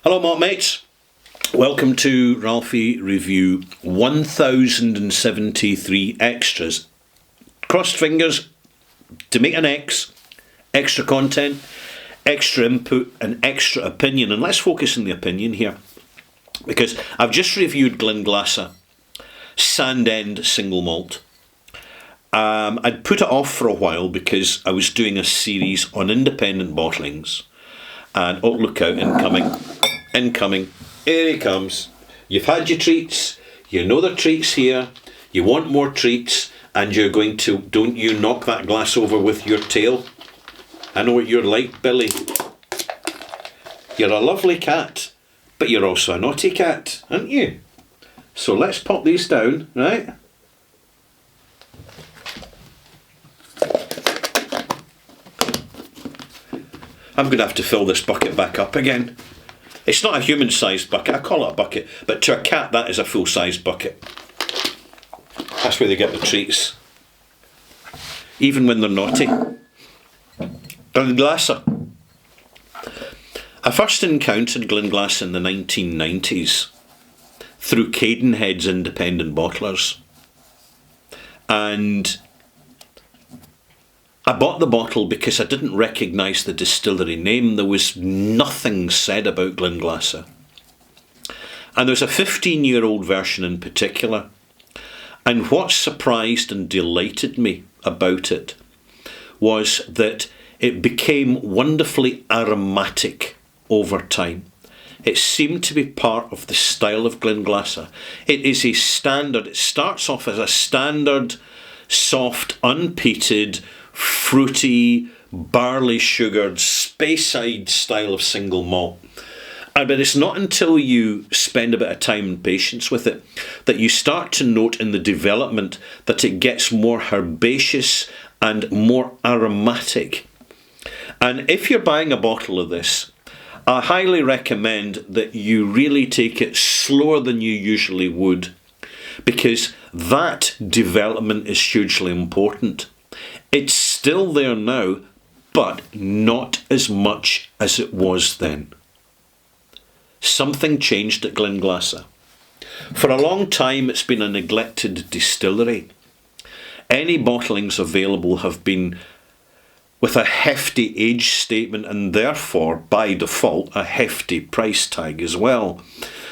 Hello, Mark mates. Welcome to Ralphie Review 1073 extras. Crossed fingers to make an X, extra content, extra input, and extra opinion. And let's focus on the opinion here, because I've just reviewed Glenglassaugh Sandend Single Malt. I'd put it off for a while because I was doing a series on independent bottlings. And oh, look out, incoming, here he comes. You've had your treats, you know the treats here, you want more treats, and you're going to, don't you knock that glass over with your tail? I know what you're like, Billy. You're a lovely cat, but you're also a naughty cat, aren't you? So let's pop these down, right? I'm going to have to fill this bucket back up again. It's not a human-sized bucket. I call it a bucket, but to a cat that is a full-sized bucket. That's where they get the treats, even when they're naughty. Glenglassaugh. I first encountered Glenglassaugh in the 1990s through Cadenhead's independent bottlers, and I bought the bottle because I didn't recognise the distillery name. There was nothing said about Glenglassaugh. And there's a 15-year-old version in particular. And what surprised and delighted me about it was that it became wonderfully aromatic over time. It seemed to be part of the style of Glenglassaugh. It is a standard, it starts off as a standard, soft, unpeated, fruity, barley sugared, Speyside style of single malt. But it's not until you spend a bit of time and patience with it that you start to note in the development that it gets more herbaceous and more aromatic. And if you're buying a bottle of this, I highly recommend that you really take it slower than you usually would, because that development is hugely important. It's still there now, but not as much as it was then. Something changed at Glenglassaugh. For a long time, it's been a neglected distillery. Any bottlings available have been with a hefty age statement and therefore, by default, a hefty price tag as well.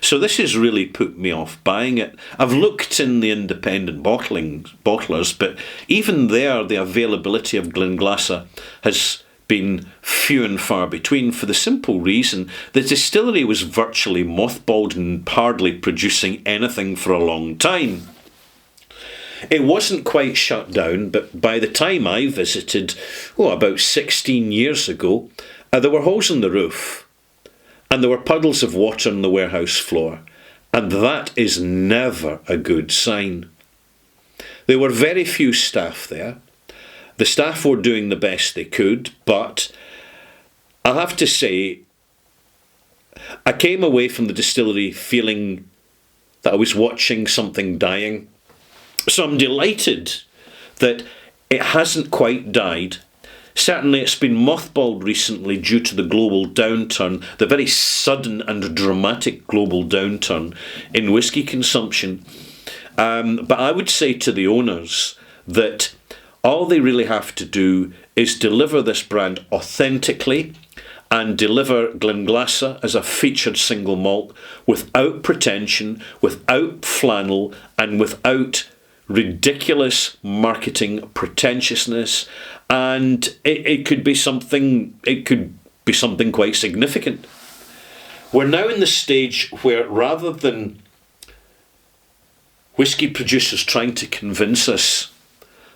So this has really put me off buying it. I've looked in the independent bottlers, but even there, the availability of Glenglassaugh has been few and far between, for the simple reason the distillery was virtually mothballed and hardly producing anything for a long time. It wasn't quite shut down, but by the time I visited, about 16 years ago, there were holes in the roof. And there were puddles of water on the warehouse floor, and that is never a good sign. There were very few staff there. The staff were doing the best they could, but I have to say, I came away from the distillery feeling that I was watching something dying. So I'm delighted that it hasn't quite died. Certainly it's been mothballed recently due to the global downturn, the very sudden and dramatic global downturn in whisky consumption. But I would say to the owners that all they really have to do is deliver this brand authentically and deliver Glenglassaugh as a featured single malt without pretension, without flannel, and without ridiculous marketing pretentiousness, and it could be something quite significant. We're now in the stage where, rather than whisky producers trying to convince us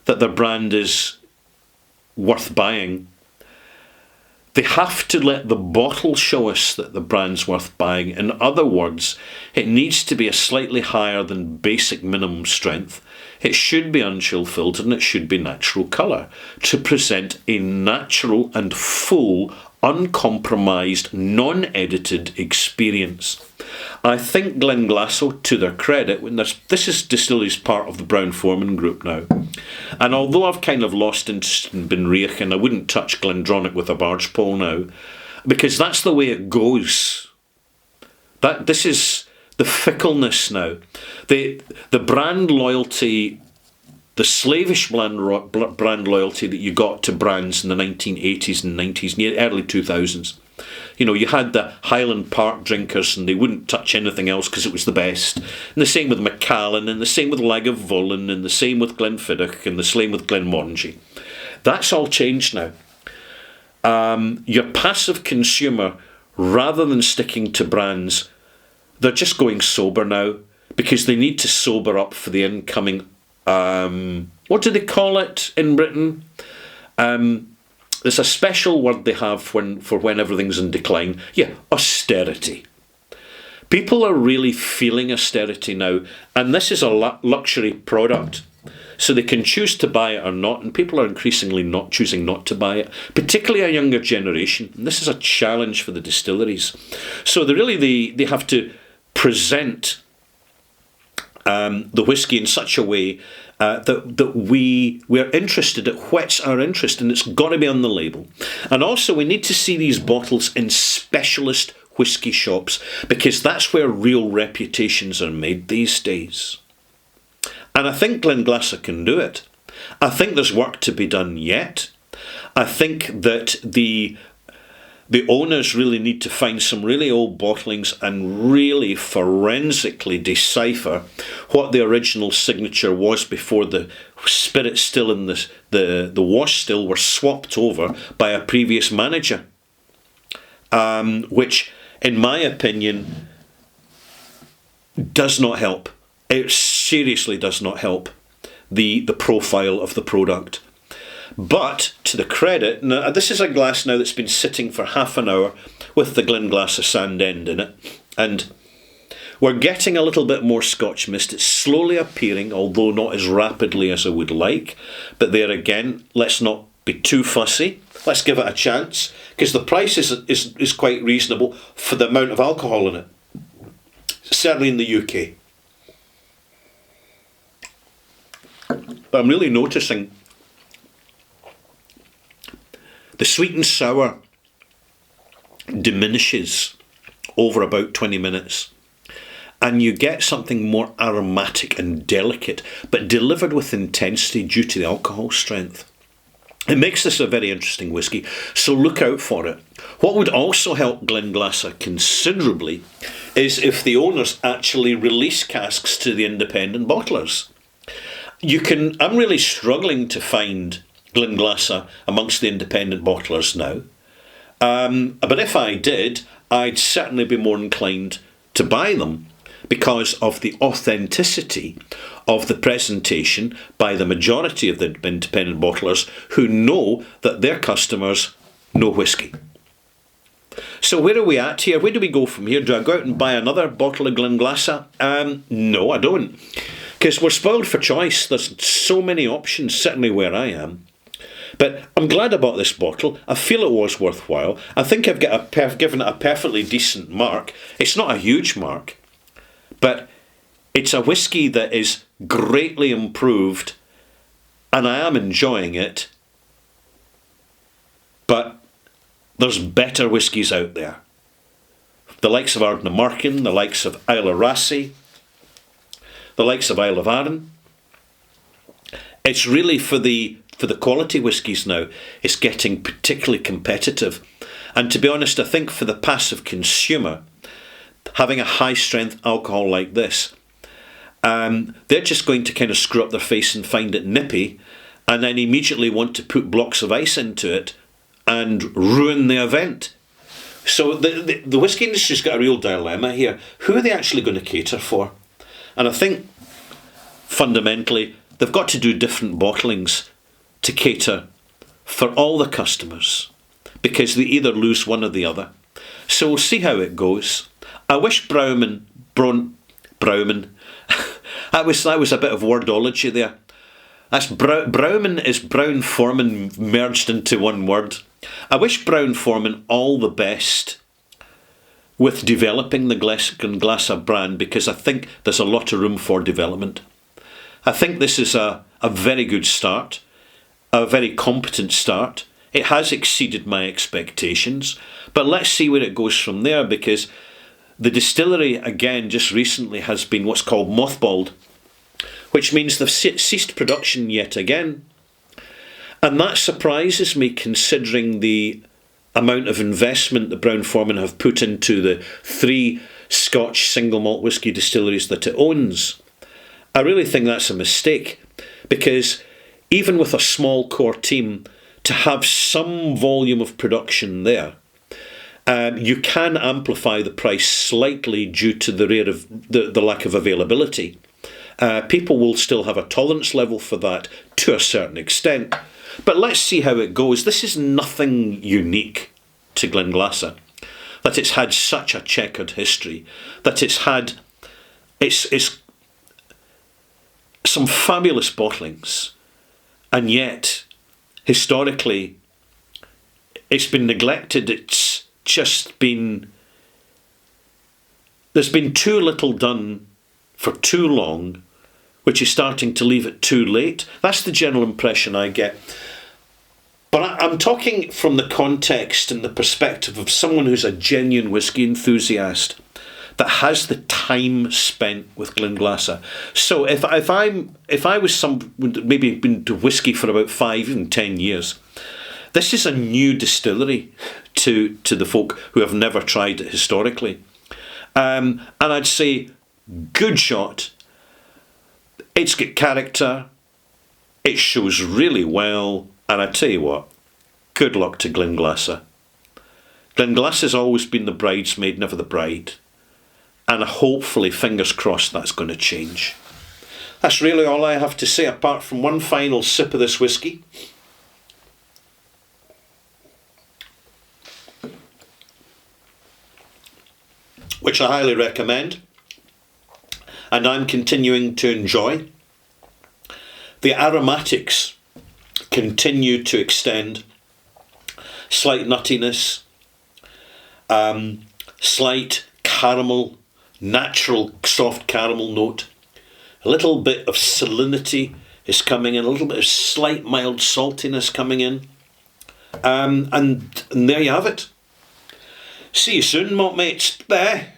that their brand is worth buying, they have to let the bottle show us that the brand's worth buying. In other words, it needs to be a slightly higher than basic minimum strength. It should be unchill filtered and it should be natural colour to present a natural and full, uncompromised, non-edited experience. I think Glenglassaugh, to their credit, this is distillery's part of the Brown-Forman group now, and although I've kind of lost interest in Benriach and I wouldn't touch Glendronach with a barge pole now, because that's the way it goes This is the fickleness now. The brand loyalty, the slavish brand loyalty that you got to brands in the 1980s and 90s and early 2000s. You know, you had the Highland Park drinkers and they wouldn't touch anything else because it was the best. And the same with Macallan, and the same with Lagavulin, and the same with Glenfiddich, and the same with Glenmorangie. That's all changed now. Your passive consumer, rather than sticking to brands, they're just going sober now because they need to sober up for the incoming, what do they call it in Britain? There's a special word they have for when everything's in decline. Yeah, austerity. People are really feeling austerity now, and this is a luxury product. So they can choose to buy it or not, and people are increasingly not choosing not to buy it, particularly a younger generation. And this is a challenge for the distilleries. So they have to present the whisky in such a way that we're interested, it whets our interest, and it's got to be on the label. And also we need to see these bottles in specialist whisky shops, because that's where real reputations are made these days. And I think Glenglassaugh can do it. I think there's work to be done yet. I think that the owners really need to find some really old bottlings and really forensically decipher what the original signature was before the spirit still and the wash still were swapped over by a previous manager, which, in my opinion, does not help. It seriously does not help the profile of the product. But to the credit, now this is a glass now that's been sitting for half an hour with the Glenglassaugh Sand End in it, and we're getting a little bit more Scotch mist. It's slowly appearing, although not as rapidly as I would like. But there again, let's not be too fussy. Let's give it a chance, because the price is quite reasonable for the amount of alcohol in it, certainly in the UK. But I'm really noticing the sweet and sour diminishes over about 20 minutes, and you get something more aromatic and delicate, but delivered with intensity due to the alcohol strength. It makes this a very interesting whisky, so look out for it. What would also help Glenglassaugh considerably is if the owners actually release casks to the independent bottlers. I'm really struggling to find Glenglassaugh amongst the independent bottlers now. But if I did, I'd certainly be more inclined to buy them because of the authenticity of the presentation by the majority of the independent bottlers who know that their customers know whisky. So where are we at here? Where do we go from here? Do I go out and buy another bottle of Glenglassaugh? No, I don't. Because we're spoiled for choice. There's so many options, certainly where I am. But I'm glad I bought this bottle. I feel it was worthwhile. I think I've given it a perfectly decent mark. It's not a huge mark, but it's a whisky that is greatly improved, and I am enjoying it. But there's better whiskies out there. The likes of Ardnamurchan, the likes of Isla Rassi, the likes of Isle of Arran. It's really for the quality whiskies now. It's getting particularly competitive. And to be honest, I think for the passive consumer, having a high strength alcohol like this, they're just going to kind of screw up their face and find it nippy, and then immediately want to put blocks of ice into it and ruin the event. So the whisky industry's got a real dilemma here. Who are they actually going to cater for? And I think fundamentally they've got to do different bottlings to cater for all the customers, because they either lose one or the other. So we'll see how it goes. I wish Brauman that was a bit of wordology there. That's Brauman is Brown-Forman merged into one word. I wish Brown-Forman all the best with developing the Glenglassaugh brand, because I think there's a lot of room for development. I think this is a very good start, a very competent start. It has exceeded my expectations, but let's see where it goes from there, because The distillery, again, just recently has been what's called mothballed, which means they've ceased production yet again. And that surprises me, considering the amount of investment that Brown-Forman have put into the 3 Scotch single malt whisky distilleries that it owns. I really think that's a mistake, because even with a small core team, to have some volume of production there, you can amplify the price slightly due to the lack of availability. People will still have a tolerance level for that to a certain extent. But let's see how it goes. This is nothing unique to Glenglassaugh, that it's had such a checkered history, that it's had it's some fabulous bottlings, and yet historically it's been neglected. It's just been, there's been too little done for too long, which is starting to leave it too late. That's the general impression I get. But I'm talking from the context and the perspective of someone who's a genuine whisky enthusiast that has the time spent with Glenglassaugh. So if I was maybe been to whisky for about 5, even 10 years, this is a new distillery to the folk who have never tried it historically. And I'd say, good shot. It's got character. It shows really well. And I tell you what, good luck to Glenglassaugh. Glenglassa always been the bridesmaid, never the bride. And hopefully, fingers crossed, that's going to change. That's really all I have to say, apart from one final sip of this whisky. Which I highly recommend. And I'm continuing to enjoy. The aromatics continue to extend. Slight nuttiness, slight caramel, natural soft caramel note. A little bit of salinity is coming in, a little bit of slight mild saltiness coming in. And there you have it. See you soon, malt mates. Bye.